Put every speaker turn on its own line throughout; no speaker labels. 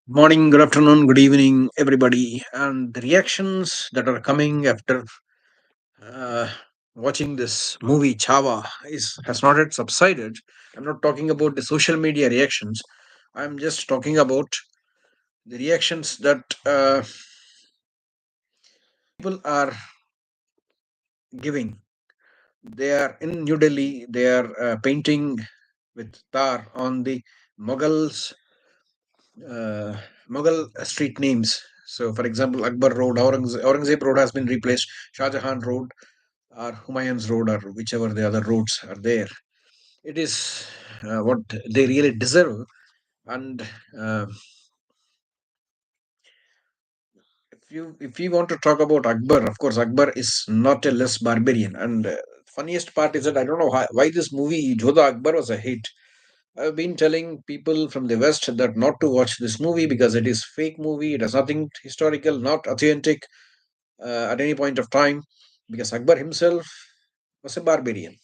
Morning, good afternoon, good evening, everybody. And the reactions that are coming after uh, watching this movie Chava is has not yet subsided. I'm not talking about the social media reactions. I'm just talking about the reactions that people are giving. They are in New Delhi. They are painting with tar on the Mughals, uh, Mughal street names. So, for example, Akbar Road, Aurangzeb Road has been replaced. Shah Jahan Road or Humayun's Road or whichever the other roads are there. It is what they really deserve. And uh, if you want to talk about Akbar, of course, Akbar is not a less barbarian. And funniest part is that I don't know why this movie Jodha Akbar was a hit. I've been telling people from the West that not to watch this movie because it is fake movie. It has nothing historical, not authentic at any point of time. Because Akbar himself was a barbarian.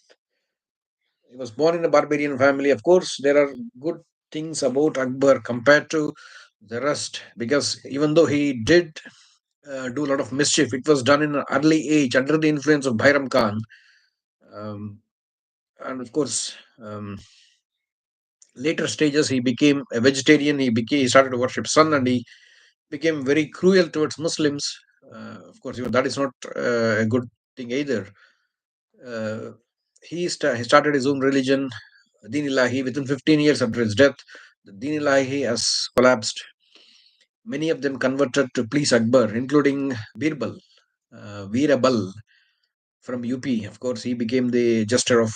He was born in a barbarian family. Of course, there are good things about Akbar compared to the rest because even though he did do a lot of mischief, it was done in an early age under the influence of Bairam Khan. Um, and of course, later stages, he became a vegetarian. He started to worship sun and he became very cruel towards Muslims. Of course, that is not a good thing either. Uh, he started his own religion, Din Ilahi, within 15 years after his death. The Din Ilahi has collapsed. Many of them converted to please Akbar, including Birbal, Veerabal from UP. Of course, he became the jester of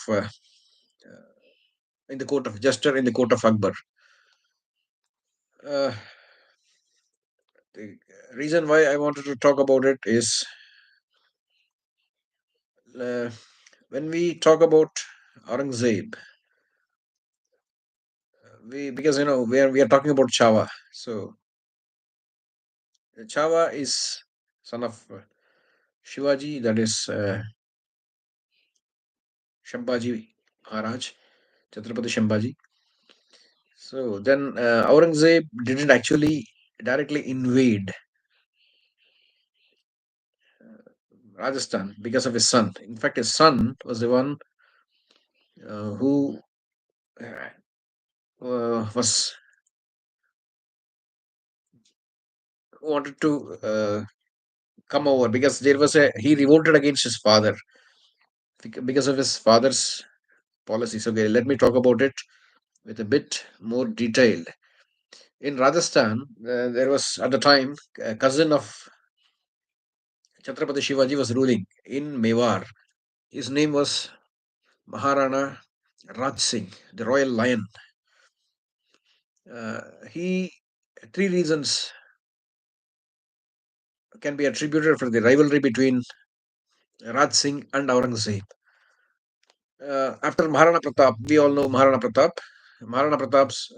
in the court of jester in the court of Akbar. Uh, the reason why I wanted to talk about it is uh, when we talk about Aurangzeb, we because we are talking about Chava. So Chava is son of Shivaji, that is Shambhaji Maharaj, Chhatrapati Shambhaji. So then Aurangzeb didn't actually directly invade Rajasthan because of his son. In fact, his son was the one who was wanted to come over because there was a he revolted against his father because of his father's policies. Okay, let me talk about it with a bit more detail. In Rajasthan, there was at the time a cousin of Chhatrapati Shivaji was ruling in Mewar. His name was Maharana Raj Singh, the royal lion. He three reasons can be attributed for the rivalry between Raj Singh and Aurangzeb. After Maharana Pratap, we all know Maharana Pratap. Maharana Pratap's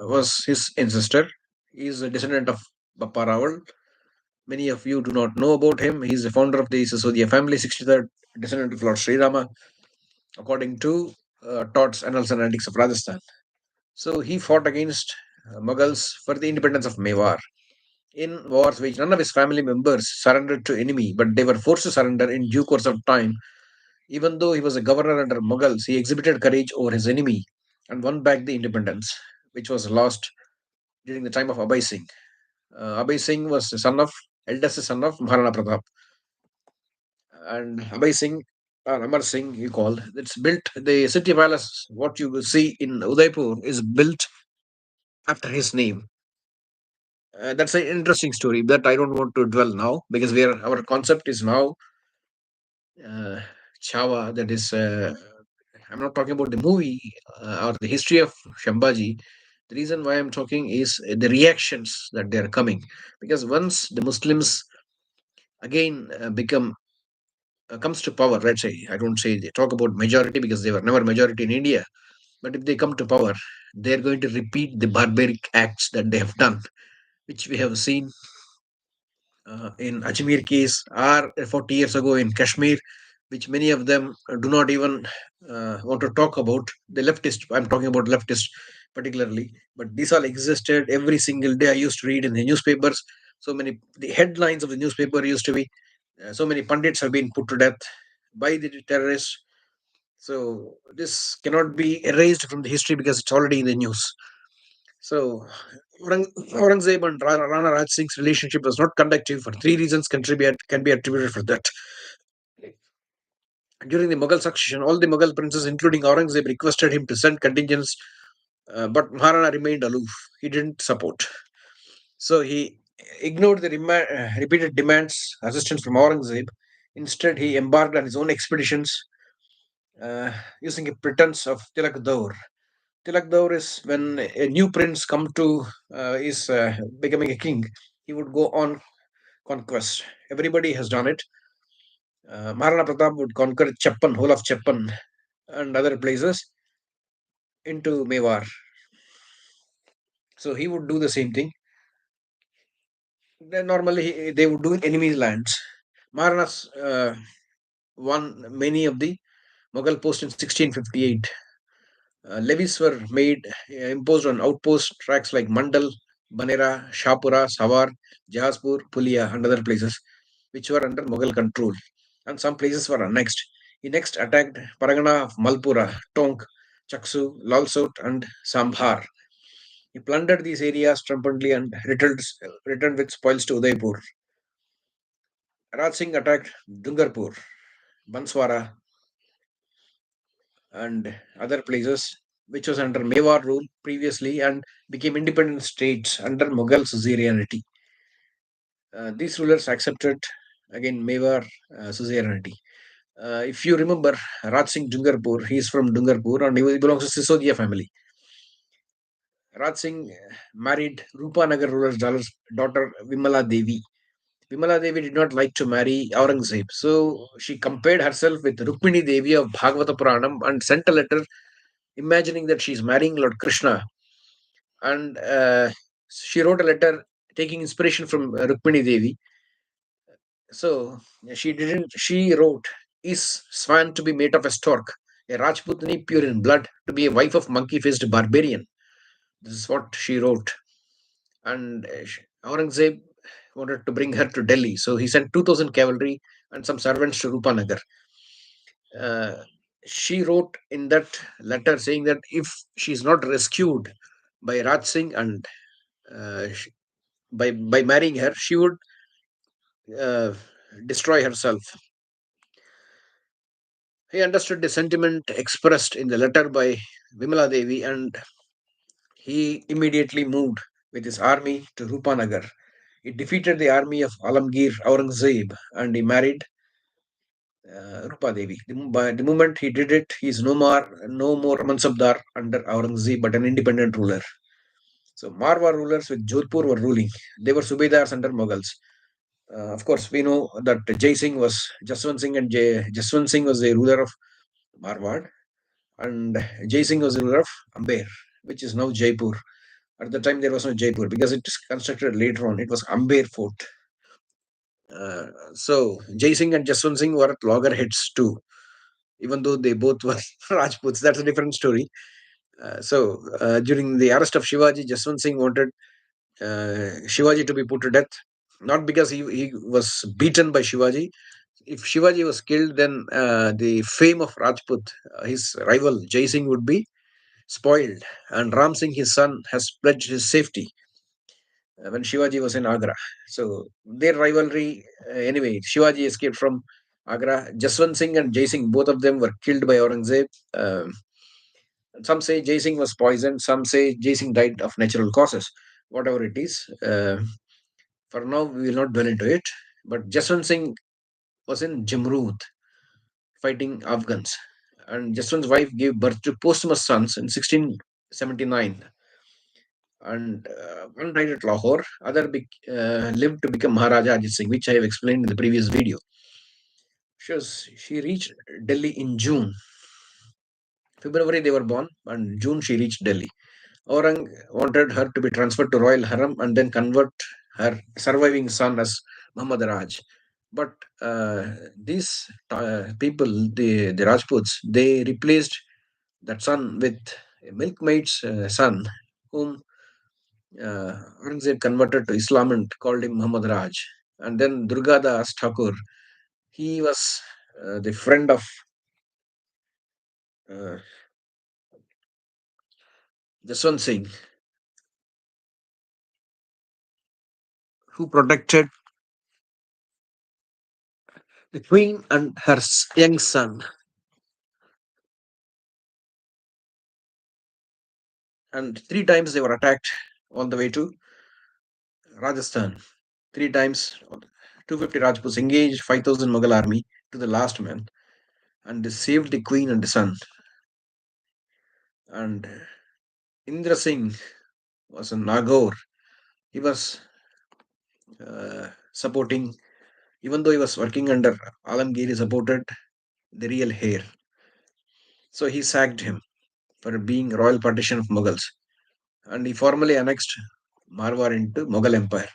was his ancestor. He is a descendant of Bappa Rawal. Many of you do not know about him. He is the founder of the Sisodia family, 63rd descendant of Lord Sri Rama, according to Todd's Annals and Antiques of Rajasthan. So he fought against Mughals for the independence of Mewar in wars which none of his family members surrendered to enemy, but they were forced to surrender in due course of time. Even though he was a governor under Mughals, he exhibited courage over his enemy and won back the independence, which was lost during the time of Abhay Singh. Abhay Singh was the eldest son of Maharana Pratap, and Abhay Singh or Amar Singh, you call it's built. The city palace, what you will see in Udaipur, is built after his name. That's an interesting story that I don't want to dwell now because our concept is now uh, Chaava. That is, I'm not talking about the movie or the history of Shambhaji. The reason why I'm talking is the reactions that they are coming because once the Muslims again become comes to power, let's say I don't say they talk about majority because they were never majority in India, but if they come to power, they're going to repeat the barbaric acts that they have done, which we have seen in Ajmer case or 40 years ago in Kashmir, which many of them do not even want to talk about. The leftist, I'm talking about leftist, particularly, but these all existed every single day. I used to read in the newspapers. So many the headlines of the newspaper used to be so many pundits have been put to death by the terrorists. So this cannot be erased from the history because it's already in the news. So Aurangzeb and Rana Raj Singh's relationship was not conductive for three reasons can be attributed for that. During the Mughal succession, all the Mughal princes, including Aurangzeb, requested him to send contingents, but Maharana remained aloof. He didn't support. So he ignored the repeated demands, assistance from Aurangzeb. Instead, he embarked on his own expeditions uh, using a pretense of Tilak Daur. Tilak Daur is when a new prince come to is becoming a king. He would go on conquest. Everybody has done it. Maharana Pratap would conquer Chappan, whole of Chappan, and other places into Mewar. So he would do the same thing. Then normally they would do in enemy's lands. Maharanas won many of the Mughal posts in 1658. Levies were made imposed on outpost tracks like Mandal, Banera, Shahpura, Sawar, Jahaspur, Pulia, and other places, which were under Mughal control. And some places were annexed. He next attacked Paragana of Malpura, Tonk, Chaksu, Lalsot, and Sambhar. He plundered these areas triumphantly and returned with spoils to Udaipur. Raj Singh attacked Dungarpur, Banswara, and other places, which was under Mewar rule previously and became independent states under Mughal suzerainty. These rulers accepted again Mewar suzerainty. If you remember Raj Singh Dungarpur, he is from Dungarpur and he belongs to Sisodia family. Raj Singh married Rupanagar ruler's daughter Vimala Devi. Vimala Devi did not like to marry Aurangzeb, so she compared herself with Rukmini Devi of Bhagavata Puranam and sent a letter imagining that she's marrying Lord Krishna. And she wrote a letter taking inspiration from Rukmini Devi. So she didn't. She wrote, "Is swan to be made of a stork, a Rajputni pure in blood, to be a wife of monkey-faced barbarian." This is what she wrote. And Aurangzeb wanted to bring her to Delhi, so he sent 2,000 cavalry and some servants to Rupanagar. Uh, she wrote in that letter saying that if she is not rescued by Raj Singh and uh, sh- by marrying her, she would uh, destroy herself. He understood the sentiment expressed in the letter by Vimala Devi and he immediately moved with his army to Rupanagar. He defeated the army of Alamgir Aurangzeb and he married Rupa Devi. By the moment he did it, he is no more Mansabdar under Aurangzeb but an independent ruler. So Marwar rulers with Jodhpur were ruling. They were Subedars under Mughals. Of course, we know that Jai Singh was Jaswant Singh and Jaswant Singh was the ruler of Marwar, and Jai Singh was the ruler of Amber, which is now Jaipur. At the time, there was no Jaipur because it is constructed later on. It was Amber Fort. So Jai Singh and Jaswant Singh were at loggerheads too, even though they both were Rajputs. That's a different story. During the arrest of Shivaji, Jaswant Singh wanted Shivaji to be put to death, not because he was beaten by Shivaji. If Shivaji was killed, then the fame of Rajput, his rival Jai Singh, would be spoiled. And Ram Singh, his son, has pledged his safety when Shivaji was in Agra. So their rivalry, anyway, Shivaji escaped from Agra. Jaswant Singh and Jai Singh, both of them were killed by Aurangzeb. Some say Jai Singh was poisoned. Some say Jai Singh died of natural causes. Whatever it is, for now we will not dwell into it. But Jaswant Singh was in Jamrud fighting Afghans, and Jaswant's wife gave birth to posthumous sons in 1679. And one died at Lahore, other lived to become Maharaja Ajit Singh, which I have explained in the previous video. She reached Delhi in June. February they were born, and June she reached Delhi. Aurang wanted her to be transferred to Royal Harem and then convert her surviving son as Muhammad Raj. But these people, the Rajputs, they replaced that son with A milkmaid's son, whom Aurangzeb converted to Islam and called him Muhammad Raj. And then Durgadas Thakur, he was the friend of uh, Jaswant Singh, who protected the queen and her young son. And three times they were attacked all the way to Rajasthan. Three times, 250 Rajputs engaged 5,000 Mughal army to the last man, and they saved the queen and the son. And Indra Singh was a Nagaur. He was supporting, even though he was working under Alamgir, he supported the real heir. So he sacked him for being royal partition of Mughals, and he formally annexed Marwar into Mughal Empire.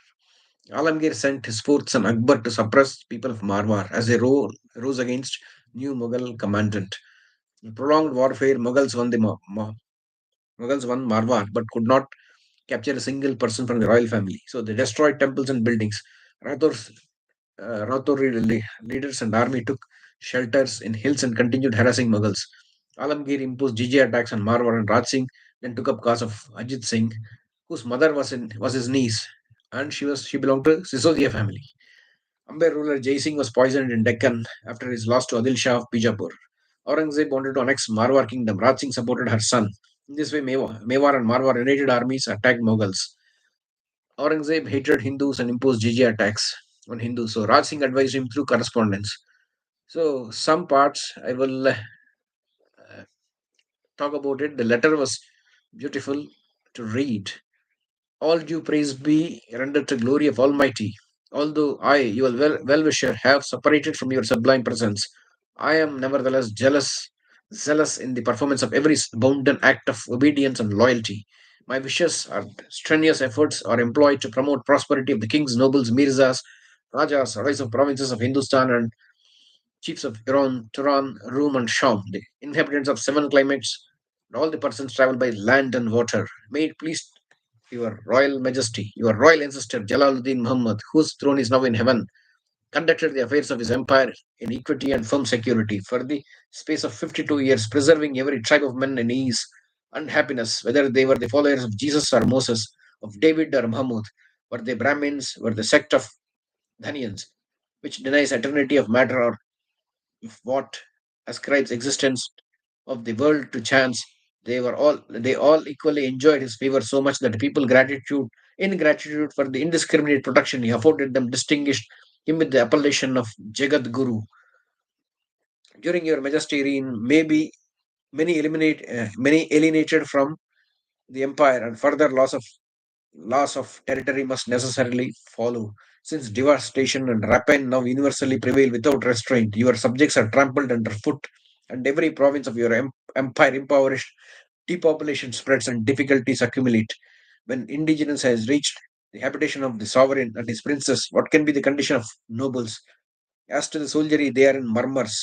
Alamgir sent his fourth son Akbar to suppress people of Marwar as they rose against new Mughal commandant. In prolonged warfare, Mughals won Marwar but could not capture a single person from the royal family. So they destroyed temples and buildings. Rathor's leaders and army took shelters in hills and continued harassing Mughals. Alamgir imposed jizya attacks on Marwar, and Raj Singh then took up cause of Ajit Singh, whose mother was his niece, and she belonged to Sisodia family. Amber ruler Jai Singh was poisoned in Deccan after his loss to Adil Shah of Bijapur. Aurangzeb wanted to annex Marwar kingdom. Raj Singh supported her son. In this way, Mewar and Marwar united armies attacked Mughals. Aurangzeb hated Hindus and imposed jizya attacks on Hindus. So Raj Singh advised him through correspondence. So some parts I will talk about it. The letter was beautiful to read. All due praise be rendered to glory of Almighty. Although I, your well-wisher, have separated from your sublime presence, I am nevertheless zealous in the performance of every bounden act of obedience and loyalty. My wishes and strenuous efforts are employed to promote prosperity of the kings, nobles, mirzas, rajas, rajas of provinces of Hindustan, and chiefs of Iran, Turan, Rum, and Sham, the inhabitants of seven climates, and all the persons travel by land and water. May it please your royal majesty, your royal ancestor Jalaluddin Muhammad, whose throne is now in heaven, conducted the affairs of his empire in equity and firm security for the space of 52 years, preserving every tribe of men in ease and happiness, whether they were the followers of Jesus or Moses, of David or Muhammad, were they Brahmins, were the sect of Dhanians, which denies eternity of matter, or if what ascribes existence of the world to chance. They all equally enjoyed his favor so much that people gratitude in gratitude for the indiscriminate protection he afforded them distinguished him with the appellation of Jagat Guru. During your majesty reign, maybe many alienated from the empire, and further loss of territory must necessarily follow. Since devastation and rapine now universally prevail without restraint, your subjects are trampled underfoot, and every province of your empire impoverished, depopulation spreads, and difficulties accumulate. When indigence has reached the habitation of the sovereign and his princes, what can be the condition of nobles? As to the soldiery, they are in murmurs,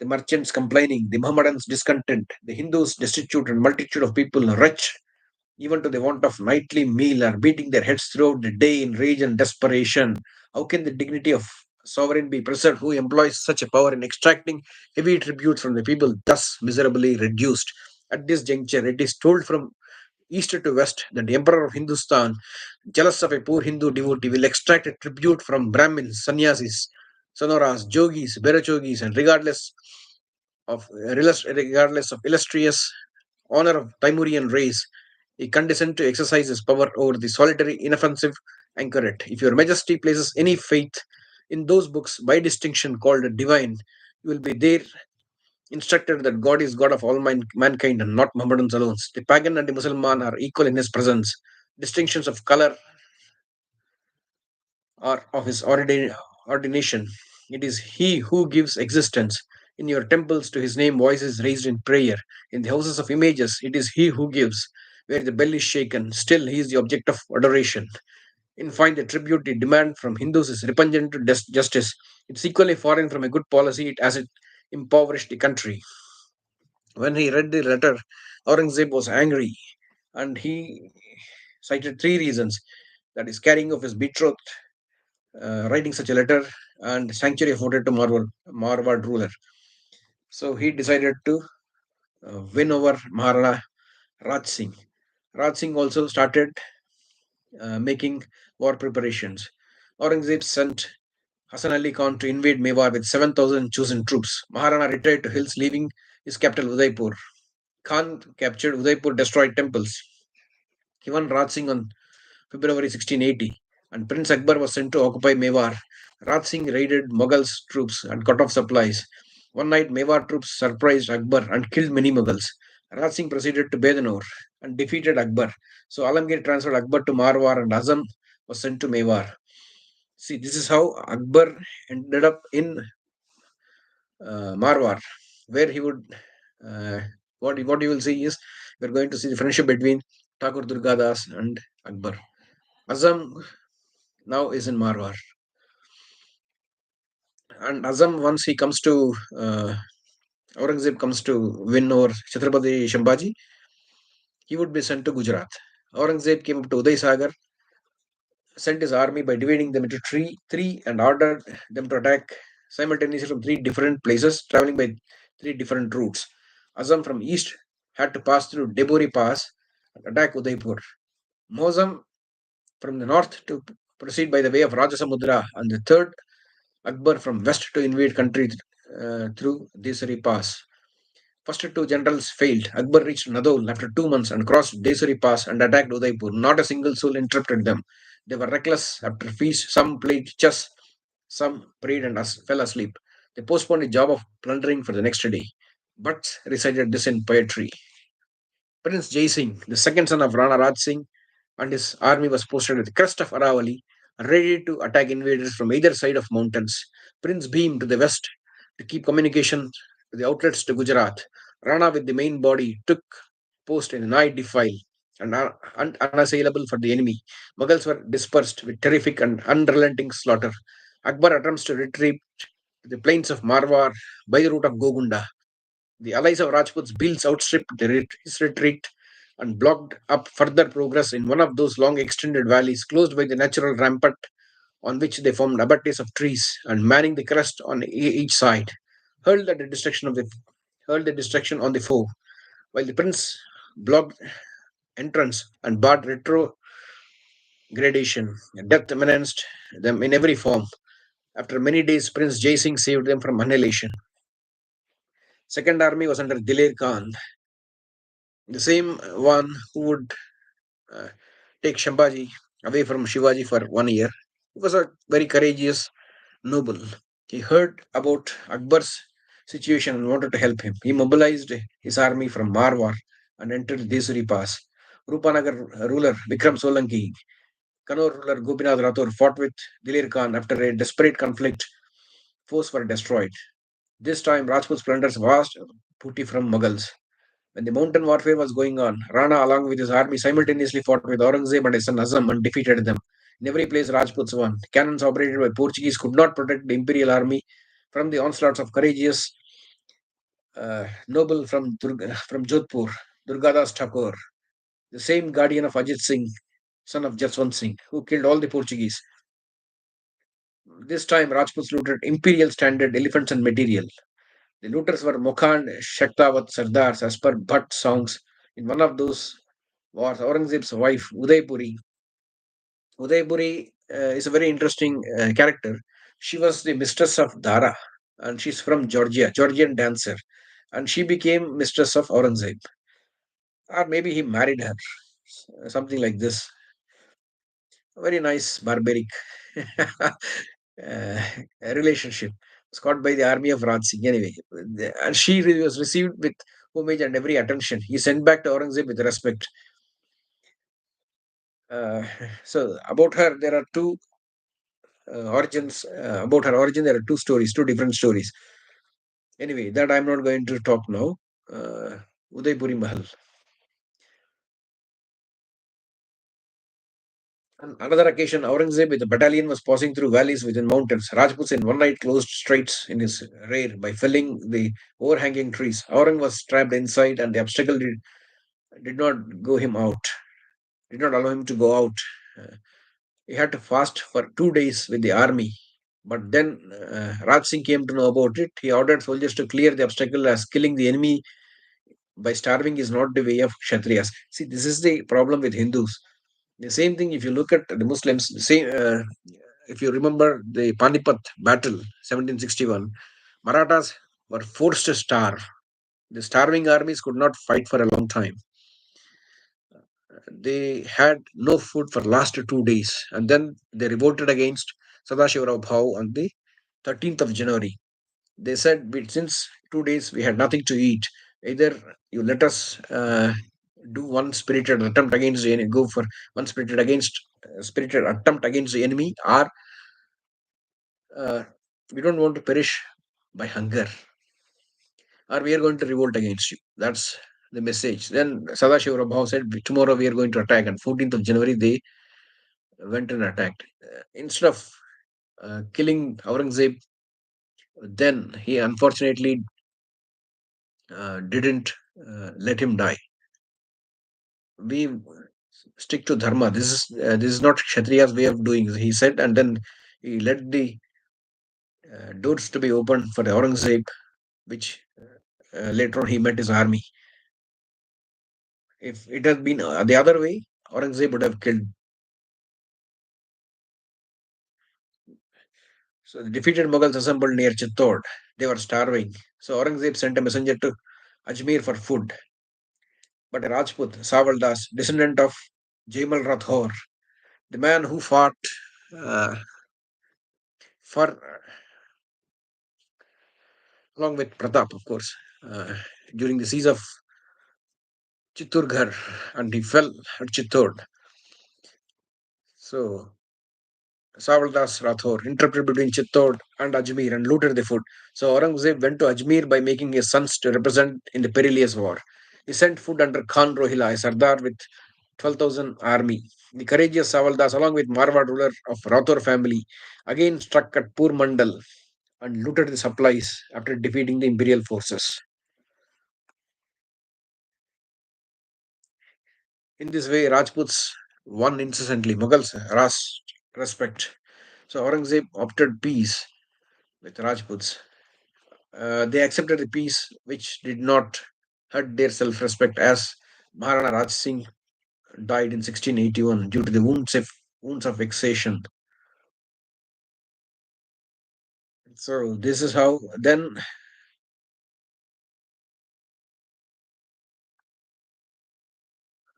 the merchants complaining, the Mohammedans discontent, the Hindus destitute, and multitude of people wretched even to the want of nightly meal, are beating their heads throughout the day in rage and desperation. How can the dignity of sovereign be preserved who employs such a power in extracting heavy tribute from the people thus miserably reduced? At this juncture, it is told from east to west that the emperor of Hindustan, jealous of a poor Hindu devotee, will extract a tribute from Brahmins, sannyasis, sonoras, jogis, berachogis, and regardless of illustrious honor of Timurian race, he condescends to exercise his power over the solitary, inoffensive anchoret. If your majesty places any faith in those books by distinction called divine, you will be there instructed that God is God of all mankind and not Mohammedans alone. The pagan and the Mussulman are equal in his presence. Distinctions of color or of his ordination. It is he who gives existence. In your temples to his name, voices raised in prayer. In the houses of images, it is he who gives. Where the bell is shaken, still he is the object of adoration. In fine, the tribute they demand from Hindus is repugnant to justice. It's equally foreign from a good policy as it impoverished the country. When he read the letter, Aurangzeb was angry, and he cited three reasons: that is, carrying of his betrothed, writing such a letter, and sanctuary afforded to Marwar ruler. So he decided to win over Maharana Raj Singh. Raj Singh also started making war preparations. Aurangzeb sent Hassan Ali Khan to invade Mewar with 7,000 chosen troops. Maharana retired to hills, leaving his capital Udaipur. Khan captured Udaipur, destroyed temples. He won Raj Singh on February 1680, and Prince Akbar was sent to occupy Mewar. Raj Singh raided Mughals' troops and cut off supplies. One night, Mewar troops surprised Akbar and killed many Mughals. Raj Singh proceeded to Bedanur and defeated Akbar. So Alamgir transferred Akbar to Marwar, and Azam was sent to Mewar. See, this is how Akbar ended up in Marwar, where he would. Uh, what you will see is we're going to see the friendship between Thakur Durgadas and Akbar. Azam now is in Marwar, and Azam, once he comes to Aurangzeb comes to win over Chhatrapati Shambhaji, he would be sent to Gujarat. Aurangzeb came up to Uday Sagar, sent his army by dividing them into three, and ordered them to attack simultaneously from three different places, traveling by three different routes. Azam from east had to pass through Debori Pass and attack Udaipur. Mozam from the north to proceed by the way of Rajasamudra, and the third, Akbar from west to invade country through Desari Pass. First two generals failed. Akbar reached Nadol after 2 months and crossed Desari Pass and attacked Udaipur. Not a single soul interrupted them. They were reckless. After feast, some played chess, some prayed and fell asleep. They postponed the job of plundering for the next day, but recited this in poetry. Prince Jai Singh, the second son of Rana Raj Singh, and his army was posted at the crest of Aravali, ready to attack invaders from either side of mountains. Prince Bhim to the west to keep communication to the outlets to Gujarat. Rana with the main body took post in the night defile and unassailable for the enemy. Mughals were dispersed with terrific and unrelenting slaughter. Akbar attempts to retreat to the plains of Marwar by the route of Gogunda. The allies of Rajput's bills outstripped his retreat and blocked up further progress in one of those long extended valleys closed by the natural rampart on which they formed abatis of trees and manning the crest on each side, hurled at the destruction of the hurled the destruction on the foe, while the prince blocked entrance and barred retrogradation. Death menaced them in every form. After many days, Prince Jai Singh saved them from annihilation. Second army was under Dilir Khan, the same one who would uh, take Shambhaji away from Shivaji for 1 year. He was a very courageous noble. He heard about Akbar's situation and wanted to help him. He mobilized his army from Marwar and entered Desuri Pass. Rupanagar ruler Vikram Solanki, Kannur ruler Gopinath Rathore fought with Dilir Khan after a desperate conflict. Foes were destroyed. This time, Rajput plunders vast booty from Mughals. When the mountain warfare was going on, Rana, along with his army, simultaneously fought with Aurangzeb and his son Azam and defeated them. In every place, Rajputs won. Cannons operated by Portuguese could not protect the imperial army from the onslaughts of courageous noble from Jodhpur, Durgadas Thakur, the same guardian of Ajit Singh, son of Jaswant Singh, who killed all the Portuguese. This time, Rajputs looted imperial standard elephants and material. The looters were Mokhand, Shaktawat, Sardars, as per Bhatt songs. In one of those wars, Aurangzeb's wife, Udaipuri is a very interesting character. She was the mistress of Dara, and she's from Georgia, Georgian dancer, and she became mistress of Aurangzeb, or maybe he married her, something like this. A very nice barbaric uh, relationship. Was caught by the army of Raj Singh. Anyway, and she was received with homage and every attention. He sent back to Aurangzeb with respect. Uh, so about her, there are two origins. About her origin, there are two stories, two different stories. Anyway, that I'm not going to talk now. Udaipuri Mahal. On another occasion, Aurangzeb with a battalion was passing through valleys within mountains. Rajputs in one night closed straits in his rear by felling the overhanging trees. Aurang was trapped inside, and the obstacle did not go him out, did not allow him to go out. Uh, he had to fast for 2 days with the army. But then Raj Singh came to know about it. He ordered soldiers to clear the obstacle, as killing the enemy by starving is not the way of Kshatriyas. See, this is the problem with Hindus. The same thing if you look at the Muslims, if you remember the Panipat battle, 1761, Marathas were forced to starve. The starving armies could not fight for a long time. They had no food for last 2 days, and then they revolted against Sadashivarao Bhau on the 13th of January. They said, since 2 days we had nothing to eat, either you let us do one spirited attempt against the enemy, go for one spirited attempt against the enemy, or uh, we don't want to perish by hunger, or we are going to revolt against you. That's the message. Then Sadashiva Bhau said, tomorrow we are going to attack. And 14th of January, they went and attacked. Instead of killing Aurangzeb, then he unfortunately didn't let him die. We stick to dharma. This is not Kshatriya's way of doing. He said, and then he let the doors to be opened for the Aurangzeb, which later on he met his army. If it had been the other way, Aurangzeb would have killed. So the defeated Mughals assembled near Chittor. They were starving. So Aurangzeb sent a messenger to Ajmer for food. But a Rajput, Saval Das, descendant of Jaimal Rathore, the man who fought uh, for along with Pratap, of course, uh, during the siege of Chittorgarh, and he fell at Chittor. So Savaldas Rathore interpreted between Chittor and Ajmer and looted the food. So Aurangzeb went to Ajmer by making his sons to represent in the perilous war. He sent food under Khan Rohila, a Sardar with 12,000 army. The courageous Savaldas, along with Marwad ruler of Rathore family, again struck at Pur Mandal and looted the supplies after defeating the imperial forces. In this way, Rajputs won incessantly. Mughals lost respect. So Aurangzeb opted peace with Rajputs. They accepted the peace, which did not hurt their self-respect, as Maharana Raj Singh died in 1681 due to the wounds of vexation. So this is how then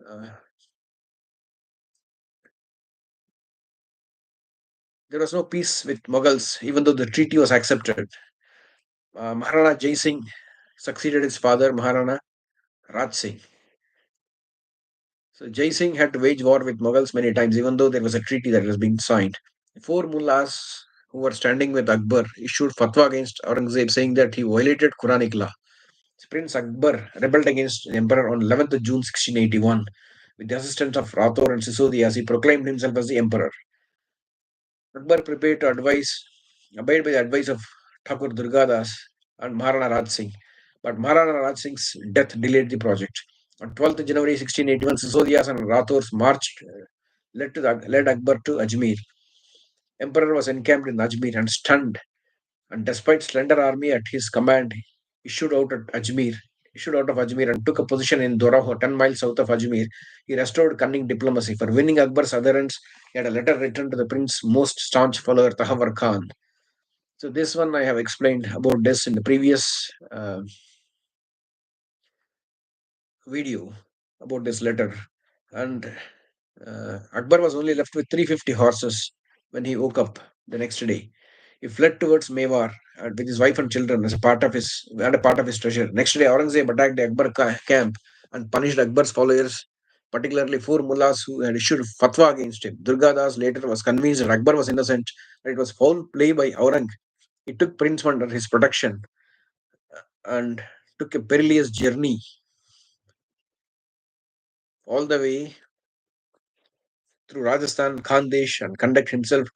uh, there was no peace with Mughals, even though the treaty was accepted. Maharana Jai Singh succeeded his father, Maharana Raj Singh. So Jai Singh had to wage war with Mughals many times, even though there was a treaty that was being signed. Four mullahs who were standing with Akbar issued fatwa against Aurangzeb, saying that he violated Quranic law. Prince Akbar rebelled against the emperor on 11th of June 1681. With the assistance of Rathore and Sisodias, he proclaimed himself as the emperor. Akbar prepared to obeyed by the advice of Thakur Durgadas and Maharana Raj Singh. But Maharana Raj Singh's death delayed the project. On 12th January 1681, Sisodias and Rathors marched, led Akbar to Ajmer. Emperor was encamped in Ajmer and stunned, and despite slender army at his command, issued out at Ajmer, issued out of Ajmer and took a position in Doraho, 10 miles south of Ajmer. He restored cunning diplomacy. For winning Akbar's adherence, he had a letter written to the prince's most staunch follower, Tahawar Khan. So this one I have explained about this in the previous video about this letter. And Akbar was only left with 350 horses when he woke up the next day. He fled towards Mewar with his wife and children as a part of his treasure. Next day, Aurangzeb attacked the Akbar camp and punished Akbar's followers, particularly four mullahs who had issued fatwa against him. Durgadas later was convinced that Akbar was innocent, that it was foul play by Aurang. He took Prince under his protection and took a perilous journey all the way through Rajasthan, Khandesh, and conduct himself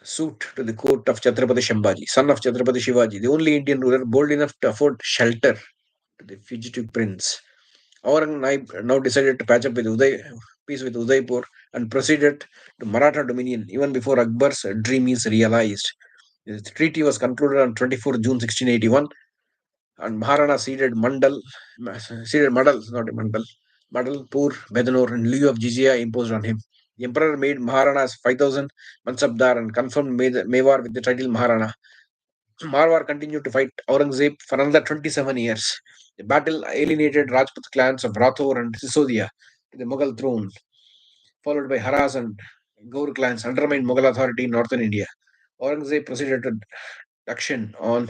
suit to the court of Chhatrapati Shambhaji, son of Chhatrapati Shivaji, the only Indian ruler bold enough to afford shelter to the fugitive prince. Aurangzeb now decided to patch up with peace with Udaipur and proceeded to Maratha dominion even before Akbar's dream is realized. The treaty was concluded on 24 June 1681, and Maharana ceded Mandal, not Mandal, Madalpur, Bedanur in lieu of jizya imposed on him. The emperor made Maharanas 5,000 Mansabdar and confirmed Mewar with the title Maharana. Marwar continued to fight Aurangzeb for another 27 years. The battle alienated Rajput clans of Rathore and Sisodia to the Mughal throne, followed by Haras and Gaur clans undermined Mughal authority in northern India. Aurangzeb proceeded to Dakshin on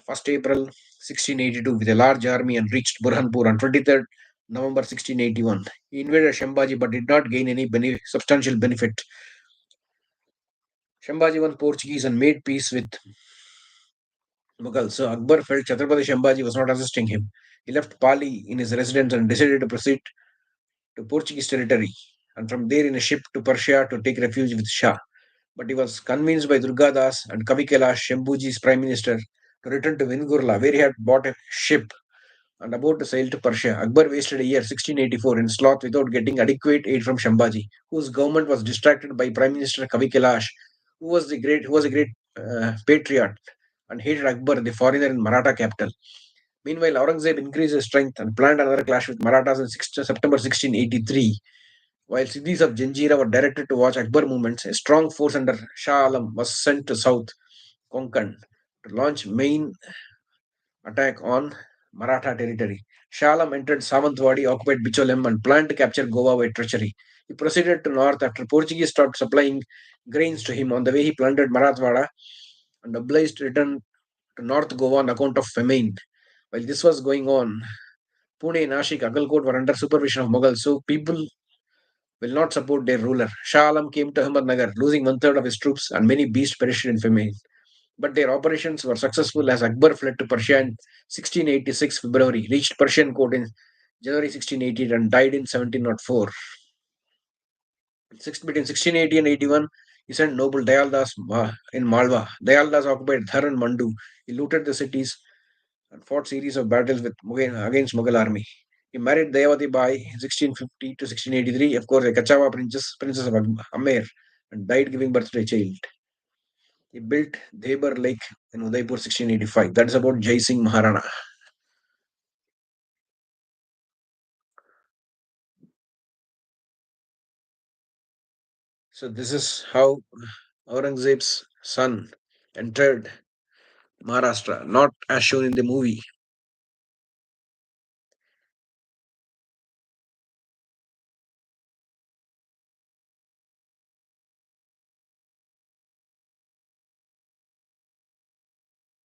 1st April 1682 with a large army and reached Burhanpur on 23rd November 1681. He invaded Shambhaji but did not gain any substantial benefit. Shambhaji won Portuguese and made peace with Mughal, so Akbar felt Chhatrapati Shambhaji was not assisting him. He left Pali in his residence and decided to proceed to Portuguese territory, and from there in a ship to Persia to take refuge with Shah. But he was convinced by Durgadas and Kavi Kailash, Shambhuji's prime minister, to return to Vingurla, where he had bought a ship and about to sail to Persia. Akbar wasted a year, 1684, in sloth without getting adequate aid from Shambhaji, whose government was distracted by Prime Minister Kavi Kailash, who was a great patriot and hated Akbar, the foreigner in Maratha capital. Meanwhile, Aurangzeb increased his strength and planned another clash with Marathas in September 1683. While cities of Janjira were directed to watch Akbar movements, a strong force under Shah Alam was sent to South Konkan to launch main attack on Maratha territory. Shah Alam entered Savantwadi, occupied Bicholem, and planned to capture Goa by treachery. He proceeded to north after Portuguese stopped supplying grains to him. On the way, he plundered Marathwada and obliged to return to North Goa on account of famine. While this was going on, Pune, Nashik, Agalkot were under supervision of Mughals, so people will not support their ruler. Shah Alam came to Ahmednagar, losing one third of his troops, and many beasts perished in famine. But their operations were successful as Akbar fled to Persia in 1686 February, reached Persian court in January 1680, and died in 1704. Between 1680 and 81, he sent noble Dayaldas in Malwa. Dayaldas occupied Dhar and Mandu. He looted the cities and fought series of battles against Mughal army. He married Dayavati Bai in 1650 to 1683, of course, a Chaava princess of Amer, and died giving birth to a child. He built Debar Lake in Udaipur 1685. That is about Jai Singh Maharana. So this is how Aurangzeb's son entered Maharashtra, not as shown in the movie.